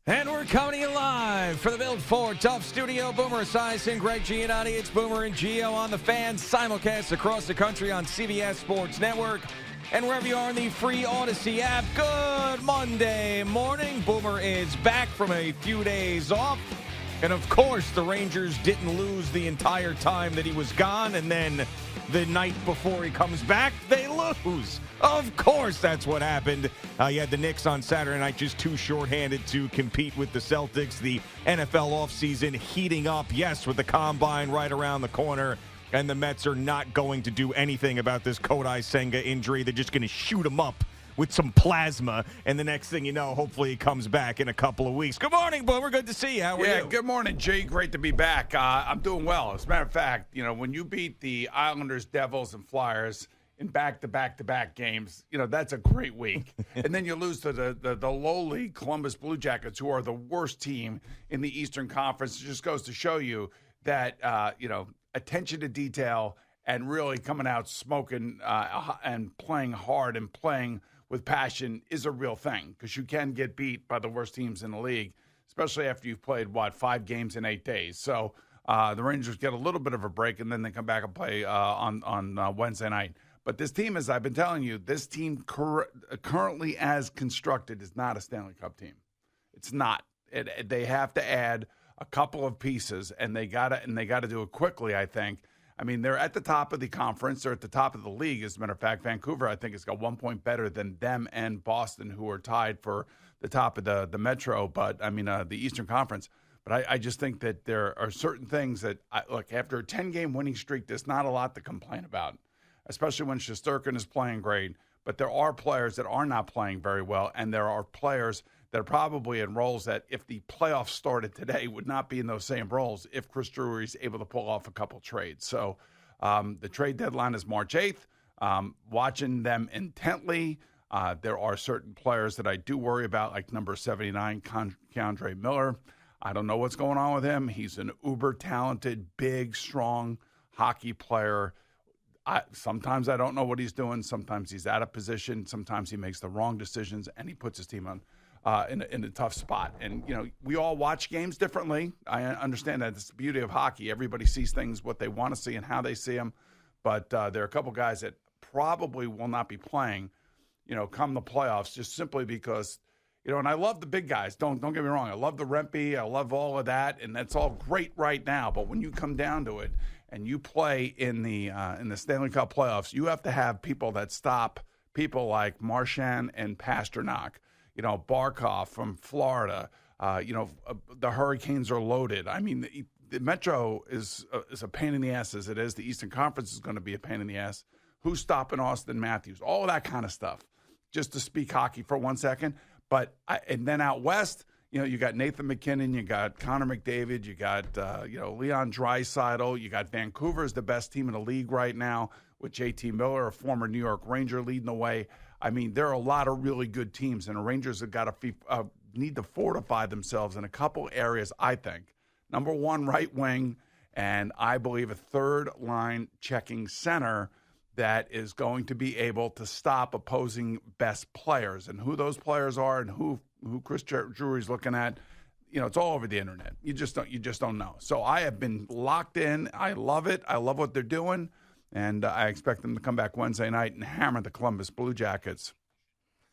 And we're coming to you live for the Build Ford Tough Studio. Boomer Esiason, Greg Giannotti. It's Boomer and Gio on the Fan, simulcast across the country on CBS Sports Network and wherever you are in the free Odyssey app. Good Monday morning. Boomer is back from a few days off. And, of course, the Rangers didn't lose the entire time that he was gone. And then the night before he comes back, they lose. Of course, that's what happened. You had the Knicks on Saturday night just too shorthanded to compete with the Celtics. The NFL offseason heating up, yes, with the Combine right around the corner. And the Mets are not going to do anything about this Kodai Senga injury. They're just going to shoot him up with some plasma, and the next thing you know, hopefully he comes back in a couple of weeks. Good morning, Boomer. Good to see you. How are you? Yeah, good morning, G. Great to be back. I'm doing well. As a matter of fact, when you beat the Islanders, Devils, and Flyers in back-to-back games, that's a great week. And then you lose to the lowly Columbus Blue Jackets, who are the worst team in the Eastern Conference. It just goes to show you that, attention to detail and really coming out smoking and playing hard and playing with passion is a real thing, because you can get beat by the worst teams in the league, especially after you've played, 5 games in 8 days. So the Rangers get a little bit of a break, and then they come back and play on Wednesday night. But this team, as I've been telling you, this team currently as constructed is not a Stanley Cup team. It's not. They have to add a couple of pieces, and they got to do it quickly, I think. I mean, they're at the top of the conference. They're at the top of the league. As a matter of fact, Vancouver, I think, has got 1 point better than them and Boston, who are tied for the top of the Metro, the Eastern Conference. But I just think that there are certain things that, look, after a 10-game winning streak, there's not a lot to complain about, especially when Shesterkin is playing great. But there are players that are not playing very well, and there are players that are probably in roles that, if the playoffs started today, would not be in those same roles if Chris Drury is able to pull off a couple trades. So the trade deadline is March 8th. Watching them intently, there are certain players that I do worry about, like number 79, Keandre Miller. I don't know what's going on with him. He's an uber-talented, big, strong hockey player. Sometimes I don't know what he's doing. Sometimes he's out of position. Sometimes he makes the wrong decisions, and he puts his team on in a tough spot. And, we all watch games differently. I understand that. It's the beauty of hockey. Everybody sees things what they want to see and how they see them. But there are a couple guys that probably will not be playing, come the playoffs, just simply because, and I love the big guys. Don't get me wrong. I love the Rempe. I love all of that, and that's all great right now. But when you come down to it and you play in the Stanley Cup playoffs, you have to have people that stop people like Marchand and Pasternak. Barkov from Florida. The Hurricanes are loaded. I mean, the Metro is a pain in the ass as it is. The Eastern Conference is going to be a pain in the ass. Who's stopping Austin Matthews? All of that kind of stuff. Just to speak hockey for 1 second. And then out west, you got Nathan McKinnon, you got Connor McDavid, you got Leon Draisaitl, you got Vancouver is the best team in the league right now with JT Miller, a former New York Ranger, leading the way. I mean, there are a lot of really good teams, and the Rangers have got to need to fortify themselves in a couple areas, I think. Number one, right wing, and I believe a third-line checking center that is going to be able to stop opposing best players. And who those players are and who Chris Drury's looking at, it's all over the internet. You just don't know. So I have been locked in. I love it. I love what they're doing. And I expect them to come back Wednesday night and hammer the Columbus Blue Jackets.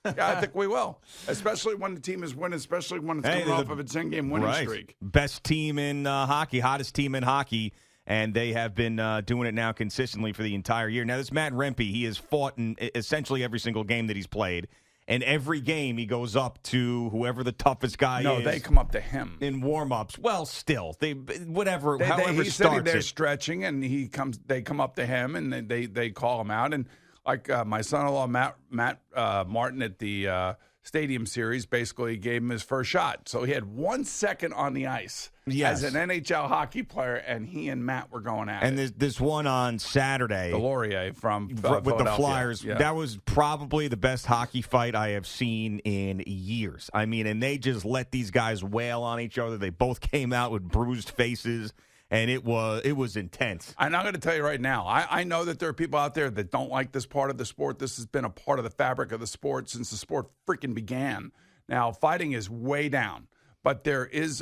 Yeah, I think we will, especially when the team is winning, especially when it's coming off of a 10-game winning streak. Best team in hockey, hottest team in hockey, and they have been doing it now consistently for the entire year. Now, this Matt Rempe, he has fought in essentially every single game that he's played. And every game he goes up to whoever the toughest guy is. No, they come up to him in warm-ups. Well, still, however he's sitting there stretching, and they come up to him and they call him out. And like my son-in-law Matt Martin at the Stadium Series basically gave him his first shot. So he had 1 second on the ice as an NHL hockey player, and he and Matt were going at it. And this one on Saturday. The Laurier with the Flyers. Yeah. That was probably the best hockey fight I have seen in years. I mean, and they just let these guys wail on each other. They both came out with bruised faces. And it was intense. And I'm going to tell you right now, I know that there are people out there that don't like this part of the sport. This has been a part of the fabric of the sport since the sport freaking began. Now, fighting is way down. But there's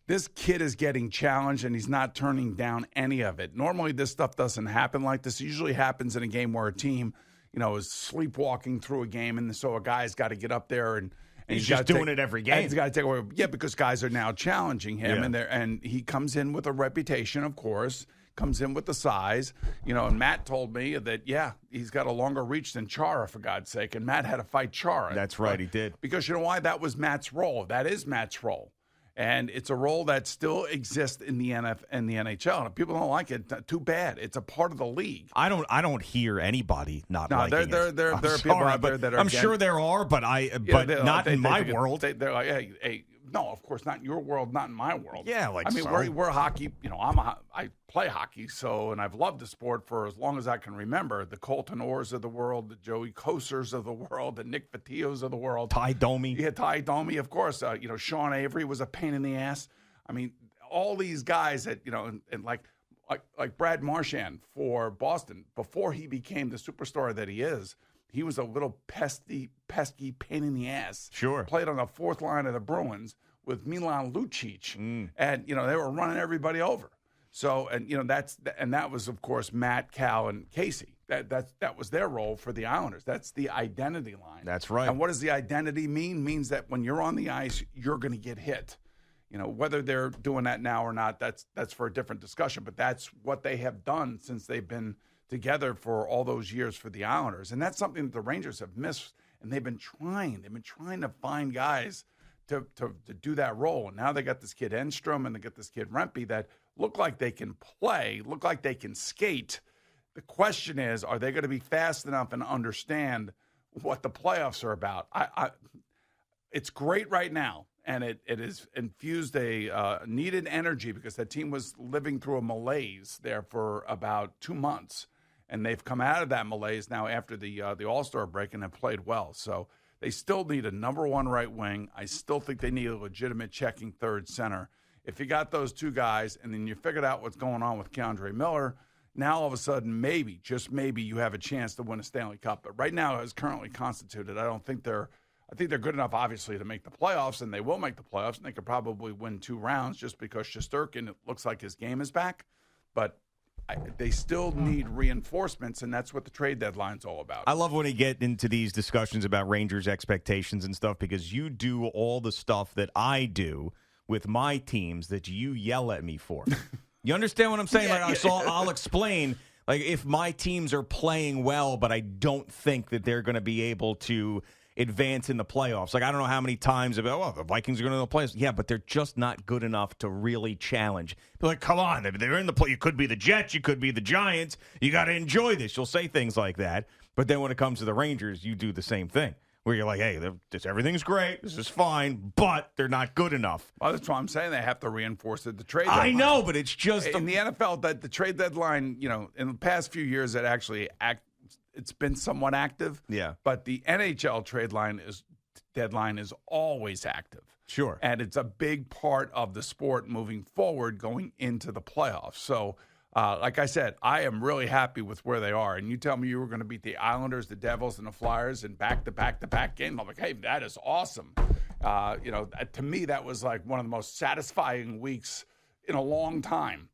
this kid is getting challenged, and he's not turning down any of it. Normally, this stuff doesn't happen like this. It usually happens in a game where a team, is sleepwalking through a game, and so a guy's got to get up there and he's just doing it every game. He's got to take away. Yeah, because guys are now challenging him, and he comes in with a reputation, of course. Comes in with the size, and Matt told me that, he's got a longer reach than Chara, for God's sake, and Matt had to fight Chara. That's right, he did. Because you know why? That was Matt's role. That is Matt's role. And it's a role that still exists in the NHL. And if people don't like it, too bad. It's a part of the league. I don't hear anybody not liking it. There are people out there that are. I'm sure there are, but not in my world. They're like, hey, no, of course not in your world, not in my world. Yeah, we're hockey. I play hockey, and I've loved the sport for as long as I can remember. The Colton Orrs of the world, the Joey Kosers of the world, the Nick Vitios of the world, Ty Domi. Yeah, Ty Domi, of course. Sean Avery was a pain in the ass. I mean, all these guys that and like Brad Marchand for Boston before he became the superstar that he is. He was a little pesky pain in the ass. Sure. Played on the fourth line of the Bruins with Milan Lucic. And, they were running everybody over. So, that was, of course, Matt, Cal, and Casey. That was their role for the Islanders. That's the identity line. That's right. And what does the identity mean? Means that when you're on the ice, you're going to get hit. Whether they're doing that now or not, that's for a different discussion. But that's what they have done since they've been together for all those years for the Islanders. And that's something that the Rangers have missed, and they've been trying. They've been trying to find guys to do that role. And now they got this kid Enstrom and they got this kid Rempe that look like they can play, look like they can skate. The question is, are they going to be fast enough and understand what the playoffs are about? It's great right now, and it has infused a needed energy because that team was living through a malaise there for about 2 months. And they've come out of that malaise now after the All-Star break and have played well. So they still need a number one right wing. I still think they need a legitimate checking third center. If you got those two guys and then you figured out what's going on with Keandre Miller, now all of a sudden maybe, just maybe, you have a chance to win a Stanley Cup. But right now, as currently constituted, I think they're good enough, obviously, to make the playoffs, and they will make the playoffs, and they could probably win 2 rounds just because Shesterkin, it looks like his game is back. But they still need reinforcements, and that's what the trade deadline's all about. I love when you get into these discussions about Rangers expectations and stuff because you do all the stuff that I do with my teams that you yell at me for. You understand what I'm saying? I'll explain. Like, if my teams are playing well, but I don't think that they're going to be able to advance in the playoffs. Like, I don't know how many times about, the Vikings are going to the playoffs. Yeah, but they're just not good enough to really challenge. They're like, come on, they're in the play. You could be the Jets. You could be the Giants. You got to enjoy this. You'll say things like that. But then when it comes to the Rangers, you do the same thing. Where you're like, hey, everything's great. This is fine, but they're not good enough. Well, that's why I'm saying they have to reinforce it. The trade deadline. I know, but it's just in the NFL that the trade deadline. In the past few years, it's been somewhat active. Yeah. But the NHL deadline is always active. Sure. And it's a big part of the sport moving forward, going into the playoffs. So. Like I said, I am really happy with where they are. And you tell me you were going to beat the Islanders, the Devils, and the Flyers in back-to-back games. I'm like, hey, that is awesome. To me, that was like one of the most satisfying weeks in a long time,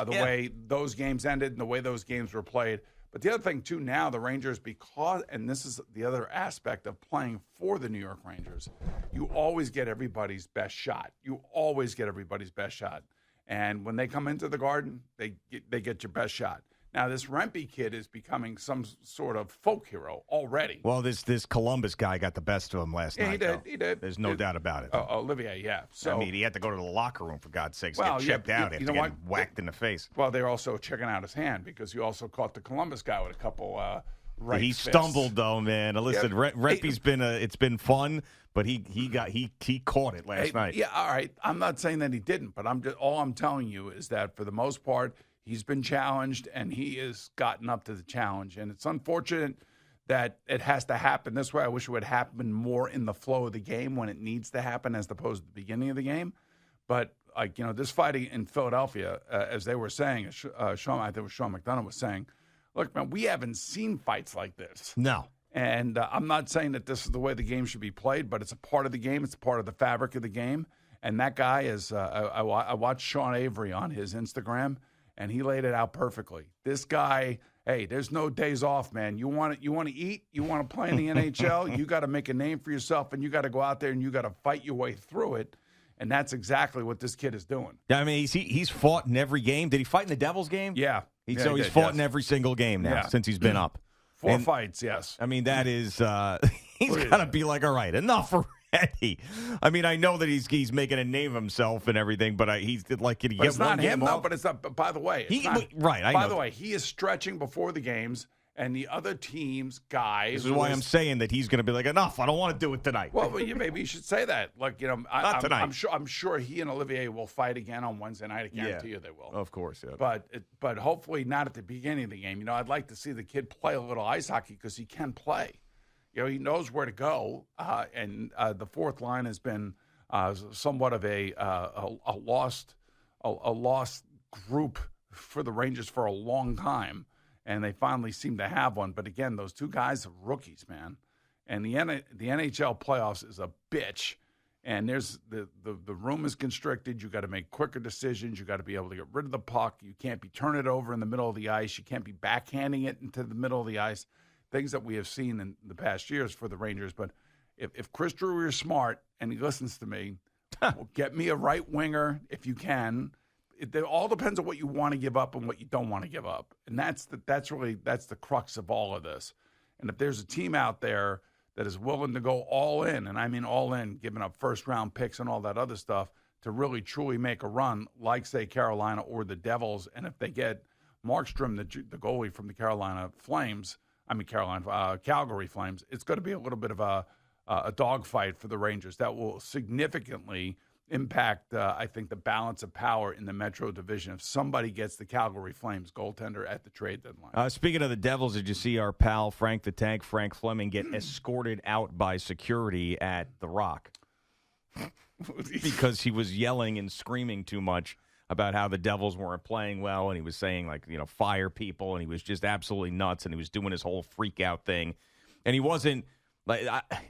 way those games ended and the way those games were played. But the other thing, too, now the Rangers, and this is the other aspect of playing for the New York Rangers, you always get everybody's best shot. And when they come into the Garden, they get your best shot. Now, this Rempe kid is becoming some sort of folk hero already. Well, this Columbus guy got the best of him last night. He did. There's no doubt about it. Olivier, yeah. So, he had to go to the locker room, for God's sakes, get checked out after getting whacked in the face. Well, they're also checking out his hand because he also caught the Columbus guy with a couple He stumbled, though, man. Listen, Rempe's it's been fun, but he caught it last night. Yeah, all right. I'm not saying that he didn't, but all I'm telling you is that for the most part, he's been challenged and he has gotten up to the challenge. And it's unfortunate that it has to happen this way. I wish it would happen more in the flow of the game when it needs to happen as opposed to the beginning of the game. But this fighting in Philadelphia, as they were saying, I think it was Sean McDonough was saying, look, man, we haven't seen fights like this. No. And I'm not saying that this is the way the game should be played, but it's a part of the game. It's a part of the fabric of the game. And that guy is, I watched Sean Avery on his Instagram, and he laid it out perfectly. This guy, hey, there's no days off, man. You want to eat? You want to play in the NHL? You got to make a name for yourself, and you got to go out there and you got to fight your way through it. And that's exactly what this kid is doing. Yeah, I mean, he's fought in every game. Did he fight in the Devils game? Yeah. He's fought in every single game now since he's been up. 4 fights, yes. I mean, that is he's got to be like, all right, enough already. I mean, I know that he's making a name of himself and everything, but he's like, can he get it's not one game him, off? No, but it's not. By the way, By the way, he is stretching before the games, and the other team's guys. This is why I'm saying that he's going to be like, enough. I don't want to do it tonight. Well, maybe you should say that. Like, not tonight. I'm sure he and Olivier will fight again on Wednesday night. I guarantee you they will. Of course, yeah. But hopefully not at the beginning of the game. I'd like to see the kid play a little ice hockey because he can play. He knows where to go, and the fourth line has been somewhat of a lost group for the Rangers for a long time, and they finally seem to have one. But again, those two guys are rookies, man, and the NHL playoffs is a bitch. And there's the room is constricted. You got to make quicker decisions. You got to be able to get rid of the puck. You can't be turning it over in the middle of the ice. You can't be backhanding it into the middle of the ice. Things that we have seen in the past years for the Rangers. But if Chris Drury is smart and he listens to me, well, get me a right winger if you can. It all depends on what you want to give up and what you don't want to give up. And that's the crux of all of this. And if there's a team out there that is willing to go all in, and I mean all in, giving up first-round picks and all that other stuff to really, truly make a run, like, say, Carolina or the Devils, and if they get Markstrom, the goalie from the Calgary Flames, it's going to be a little bit of a dogfight for the Rangers. That will significantly impact, I think, the balance of power in the Metro Division if somebody gets the Calgary Flames goaltender at the trade deadline. Speaking of the Devils, did you see our pal Frank the Tank, Frank Fleming, get escorted out by security at The Rock? Because he was yelling and screaming too much about how the Devils weren't playing well, and he was saying, fire people, and he was just absolutely nuts, and he was doing his whole freak-out thing. And he wasn't,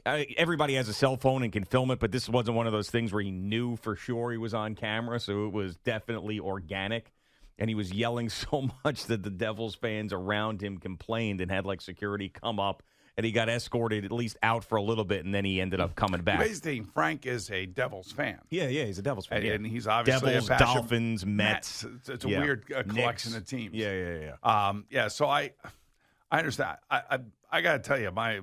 everybody has a cell phone and can film it, but this wasn't one of those things where he knew for sure he was on camera, so it was definitely organic. And he was yelling so much that the Devils fans around him complained and had, security come up, and he got escorted at least out for a little bit, and then he ended up coming back. Basically, Frank is a Devils fan. Yeah, he's a Devils fan. And he's obviously Devils, a Dolphins, Mets. It's a weird collection Knicks. of teams. Yeah. So I understand. I got to tell you, my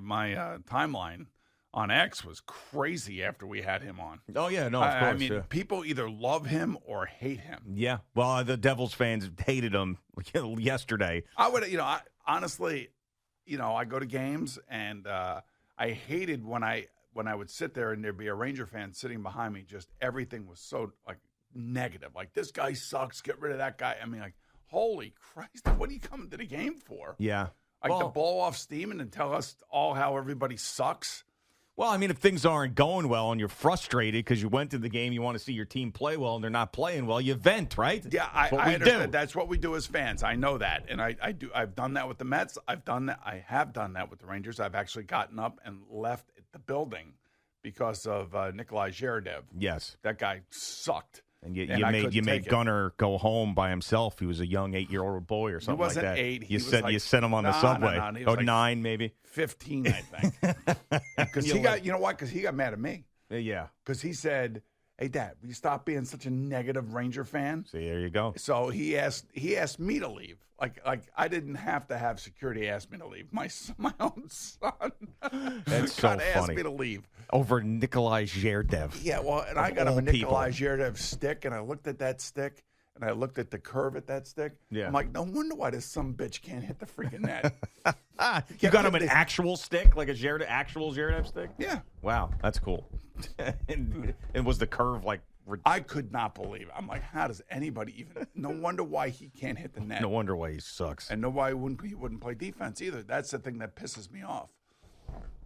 timeline on X was crazy after we had him on. Oh, yeah, no, of course. I mean, people either love him or hate him. Yeah. Well, the Devils fans hated him yesterday. I would, honestly, I go to games, and I hated when I would sit there and there'd be a Ranger fan sitting behind me. Just everything was so negative. This guy sucks. Get rid of that guy. I mean, holy Christ, what are you coming to the game for? Yeah. To blow off steam and tell us all how everybody sucks. Well, I mean, if things aren't going well and you're frustrated because you went to the game, you want to see your team play well, and they're not playing well, you vent, right? Yeah, I understand. That's what we do as fans. I know that, and I do. I've done that with the Mets. I've done that. I have done that with the Rangers. I've actually gotten up and left the building because of Nikolai Zherdev. Yes, that guy sucked. And you made Gunnar go home by himself. He was a young 8-year-old boy or something like that. He wasn't 8. You sent him on the subway. No. 9 maybe. 15, I think. Because he got, Because he got mad at me. Yeah. Because he said, "Hey, Dad, will you stop being such a negative Ranger fan?" See, there you go. So he asked me to leave. I didn't have to have security ask me to leave. My own son. That's so funny. Asked me to leave over Nikolai Zherdev. Yeah, well, and I got him a Nikolai Zherdev stick, and I looked at that stick, and I looked at the curve at that stick. Yeah. I'm like, no wonder why this some bitch can't hit the freaking net. You got him an actual stick, like a actual Zherdev stick? Yeah. Wow, that's cool. and was the curve I could not believe it. I'm like, how does anybody even? No wonder why he can't hit the net. No wonder why he sucks. And no why he wouldn't play defense either. That's the thing that pisses me off.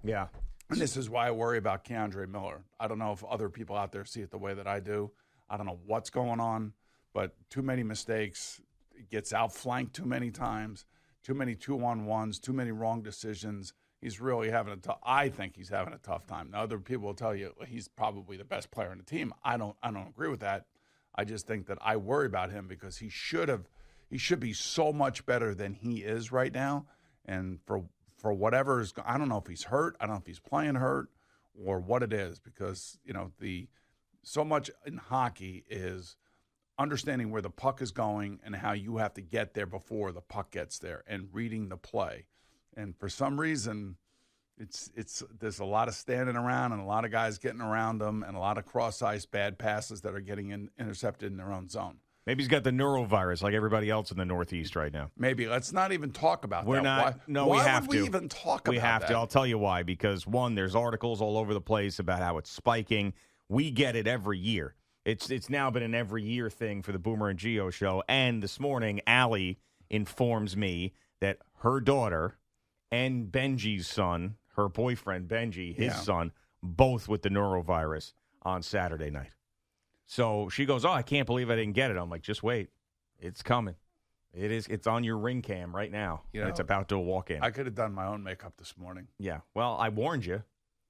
Yeah. And this is why I worry about Keandre Miller. I don't know if other people out there see it the way that I do. I don't know what's going on, but too many mistakes. It gets outflanked too many times. Too many 2-on-1s. Too many wrong decisions. he's really having a tough. I think he's having a tough time. Now, other people will tell you he's probably the best player on the team. I don't agree with that. I just think that I worry about him because he should be so much better than he is right now. And for whatever is, I don't know if he's hurt. I don't know if he's playing hurt or what it is, because so much in hockey is understanding where the puck is going and how you have to get there before the puck gets there and reading the play. And for some reason, there's a lot of standing around and a lot of guys getting around them and a lot of cross-ice bad passes that are getting intercepted in their own zone. Maybe he's got the Norovirus like everybody else in the Northeast right now. Maybe. Let's not even talk about that. We're not. Why we have would to. we even talk about that? We have to. I'll tell you why. Because, one, there's articles all over the place about how it's spiking. We get it every year. It's now been an every year thing for the Boomer and Geo show. And this morning, Allie informs me that her daughter and Benji's son, her boyfriend Benji, his son, both with the norovirus on Saturday night. So she goes, I can't believe I didn't get it. I'm like, just wait. It's coming. It's on your ring cam right now. It's about to walk in. I could have done my own makeup this morning. Yeah. Well, I warned you.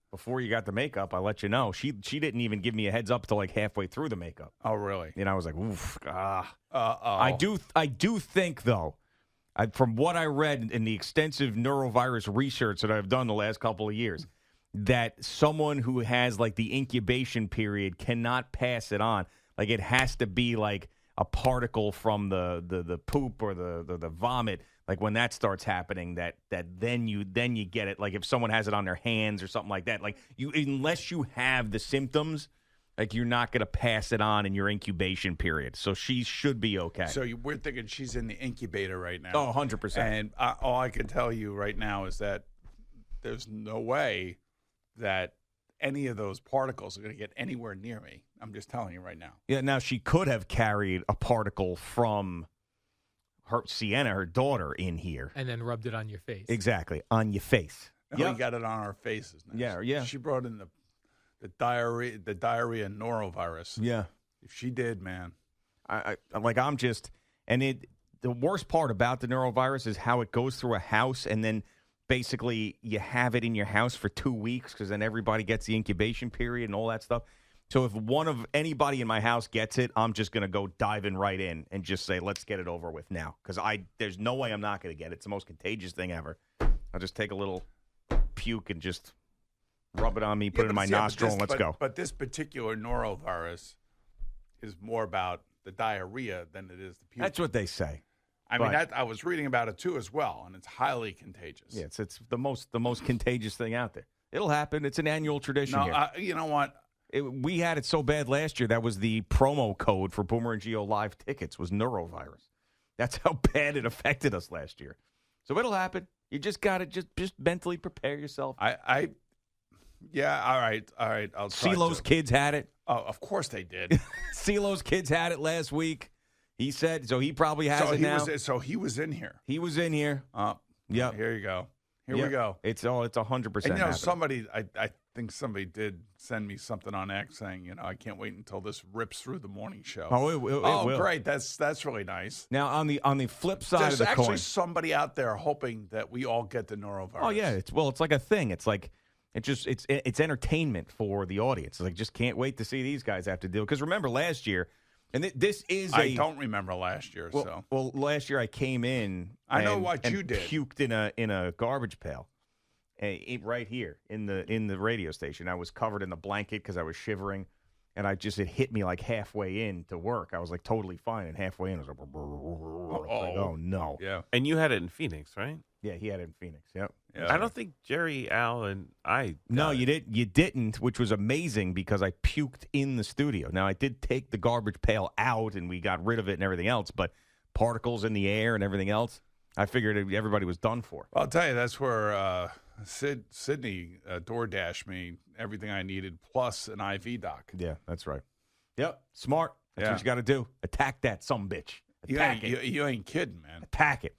Before you got the makeup, I let you know. She didn't even give me a heads up until like halfway through the makeup. Oh, really? And I was like, oof. Uh-oh. I do think, though, from what I read in the extensive norovirus research that I've done the last couple of years, that someone who has like the incubation period cannot pass it on. Like it has to be like a particle from the poop or the vomit. Like when that starts happening, that then you get it. Like if someone has it on their hands or something like that. Like unless you have the symptoms, like you're not going to pass it on in your incubation period. So she should be okay. So we're thinking she's in the incubator right now. Oh, 100%. And all I can tell you right now is that there's no way that any of those particles are going to get anywhere near me. I'm just telling you right now. Yeah, now she could have carried a particle from her Sienna, her daughter, in here. And then rubbed it on your face. Exactly, on your face. And we got it on our faces now. Yeah. She brought in the diarrhea norovirus. Yeah. If she did, man. The worst part about the norovirus is how it goes through a house and then basically you have it in your house for 2 weeks because then everybody gets the incubation period and all that stuff. So if anybody in my house gets it, I'm just going to go diving right in and just say, let's get it over with now. Because there's no way I'm not going to get it. It's the most contagious thing ever. I'll just take a little puke and just rub it on me, put it in my nostril, and let's go. But this particular norovirus is more about the diarrhea than it is the puke. That's what they say. I mean, I was reading about it too as well, and it's highly contagious. Yeah, it's the most contagious thing out there. It'll happen. It's an annual tradition here. You know what? We had it so bad last year. That was the promo code for Boomer and Geo live tickets was norovirus. That's how bad it affected us last year. So it'll happen. You just got to just mentally prepare yourself. Yeah, all right. I'll try CeeLo's kids had it. Oh, of course they did. CeeLo's kids had it last week. He said, so he probably has it now. So he was in here. He was in here. Yep. Here you go. Here we go. It's 100%. And somebody, I think somebody did send me something on X saying, I can't wait until this rips through the morning show. Oh, it will. Great. That's really nice. Now on the flip side There's of the coin, actually somebody out there hoping that we all get the norovirus. Oh yeah, it's like a thing. It's like it's entertainment for the audience. It's like just can't wait to see these guys have to deal. Because remember last year. And this is I don't remember last year. Well, last year I came in. I know what you did. Puked in a garbage pail, right here in the radio station. I was covered in the blanket because I was shivering, and it hit me like halfway in to work. I was like totally fine, and halfway in I was like, oh no. Yeah. And you had it in Phoenix, right? Yeah, he had it in Phoenix. Yep. Yeah. I don't think Jerry, Al, and I. No, you didn't. You didn't, which was amazing because I puked in the studio. Now I did take the garbage pail out and we got rid of it and everything else, but particles in the air and everything else, I figured everybody was done for. I'll tell you, that's where Sydney DoorDashed me everything I needed plus an IV doc. Yeah, that's right. Yep, smart. That's Yeah. what you got to do. Attack that sumbitch. Attack it. You ain't kidding, man. Attack it.